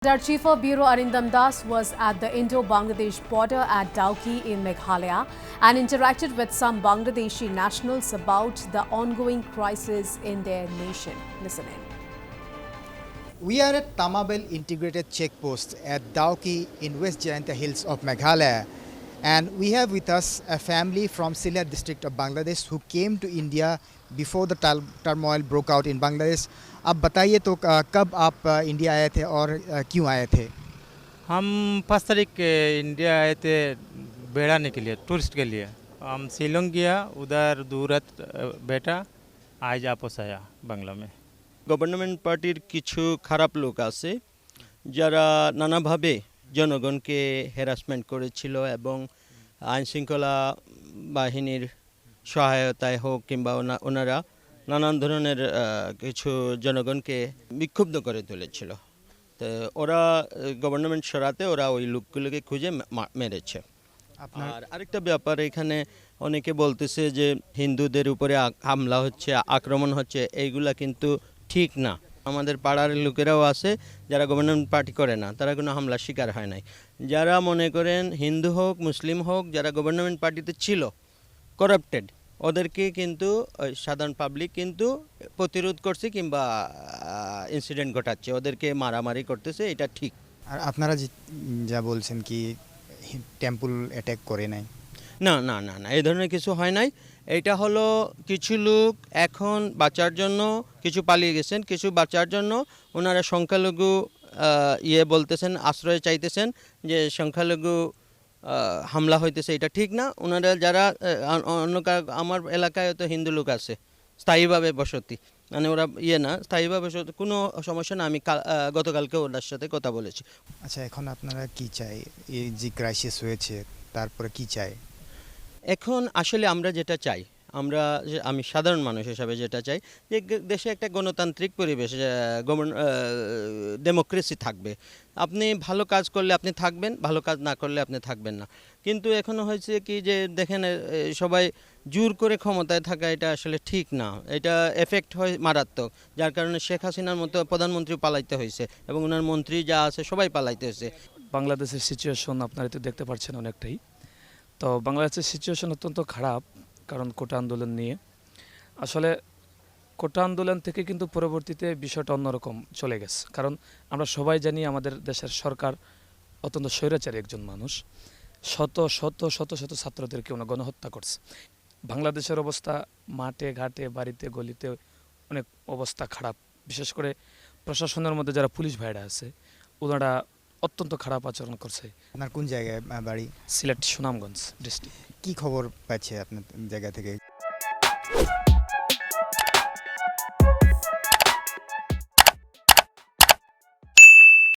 Our Chief of Bureau Arindam Das was at the Indo-Bangladesh border at Dauki in Meghalaya and interacted with some Bangladeshi nationals about the ongoing crisis in their nation. Listen in. We are at Tamabel Integrated Checkpost at Dauki in West Jayanta Hills of Meghalaya, and we have with us a family from Sylhet district of Bangladesh who came to India before the turmoil broke out in Bangladesh. अब बताइए तो कब आप India आए थे और क्यों आए थे? हम 5 तारीख के इंडिया आए थे बेड़ाने के लिए, टूरिस्ट के लिए। हम शिलोंग गया, उधर दूरत बैठा, आज वापस आया बांग्ला में। গভর্নমেন্ট পার্টির কিছু খারাপ লোক আছে যারা নানাভাবে জনগণকে হ্যারাসমেন্ট করেছিল এবং আইনশৃঙ্খলা বাহিনীর সহায়তায় হোক কিংবা ওনারা নানান ধরনের কিছু জনগণকে বিক্ষুব্ধ করে তুলেছিল। তো ওরা গভর্নমেন্ট সরাতে ওরা ওই লোকগুলোকে খুঁজে মেরেছে। আর আরেকটা ব্যাপার, এখানে অনেকে বলতেছে যে হিন্দুদের উপরে হামলা হচ্ছে, আক্রমণ হচ্ছে, এইগুলা কিন্তু ঠিক না। আমাদের পাড়ার লোকেরাও আছে যারা গভর্নমেন্ট পার্টি করে না, তারা কোনো হামলার শিকার হয় নাই। যারা মনে করেন হিন্দু হোক মুসলিম হোক, যারা গভর্নমেন্ট পার্টিতে ছিল করাপ্টেড, ওদেরকে কিন্তু সাধারণ পাবলিক কিন্তু প্রতিরোধ করছে কিংবা ইনসিডেন্ট ঘটাচ্ছে, ওদেরকে মারামারি করতেছে, এটা ঠিক। আর আপনারা যা বলছেন কি টেম্পল অ্যাটাক করে নাই? না না না না, এই ধরনের কিছু হয় নাই। এটা হলো কিছু লোক এখন বাঁচার জন্য কিছু পালিয়ে গেছেন, কিছু বাঁচার জন্য ওনারা সংখ্যালঘু বলতেছেন, আশ্রয় চাইতেছেন যে সংখ্যালঘু হামলা হইতেছে, এটা ঠিক না। ওনারা যারা অন্য আমার এলাকায় তো হিন্দু লোক আছে স্থায়ীভাবে বসতি, মানে ওরা না স্থায়ীভাবে কোনো সমস্যা না। আমি গতকালকে ওনার সাথে কথা বলেছি। আচ্ছা, এখন আপনারা কি চাই? এই যে ক্রাইসিস হয়েছে তারপরে কি চাই? এখন আসলে আমরা যেটা চাই, আমি সাধারণ মানুষ হিসাবে যেটা চাই যে দেশে একটা গণতান্ত্রিক পরিবেশ, ডেমোক্রেসি থাকবে। আপনি ভালো কাজ করলে আপনি থাকবেন, ভালো কাজ না করলে আপনি থাকবেন না। কিন্তু এখনও হয়েছে কি যে দেখেন সবাই জোর করে ক্ষমতায় থাকা, এটা আসলে ঠিক না। এটা এফেক্ট হয় মারাত্মক, যার কারণে শেখ হাসিনার মতো প্রধানমন্ত্রী পালাইতে হয়েছে এবং ওনার মন্ত্রী যা আছে সবাই পালাইতে হয়েছে। বাংলাদেশের সিচুয়েশন আপনারা তো দেখতে পাচ্ছেন অনেকটাই। তো বাংলাদেশের সিচুয়েশন অত্যন্ত খারাপ, কারণ কোটা আন্দোলন নিয়ে। আসলে কোটা আন্দোলন থেকে কিন্তু পরবর্তীতে বিষয়টা অন্যরকম চলে গেছে, কারণ আমরা সবাই জানি আমাদের দেশের সরকার অত্যন্ত স্বৈরাচারী একজন মানুষ। শত শত শত শত ছাত্রদেরকে ওনা গণহত্যা করছে। বাংলাদেশের অবস্থা মাঠে ঘাটে বাড়িতে গলিতে অনেক অবস্থা খারাপ। বিশেষ করে প্রশাসনের মধ্যে যারা পুলিশ ভাইরা আছে ওনারা অত্যন্ত খারাপ আচরণ করছে। আপনার কোন জায়গায় বাড়ি? সিলেট সুনামগঞ্জ ডিস্ট্রিক্ট। কি খবর পাচ্ছে আপনার জায়গা থেকে?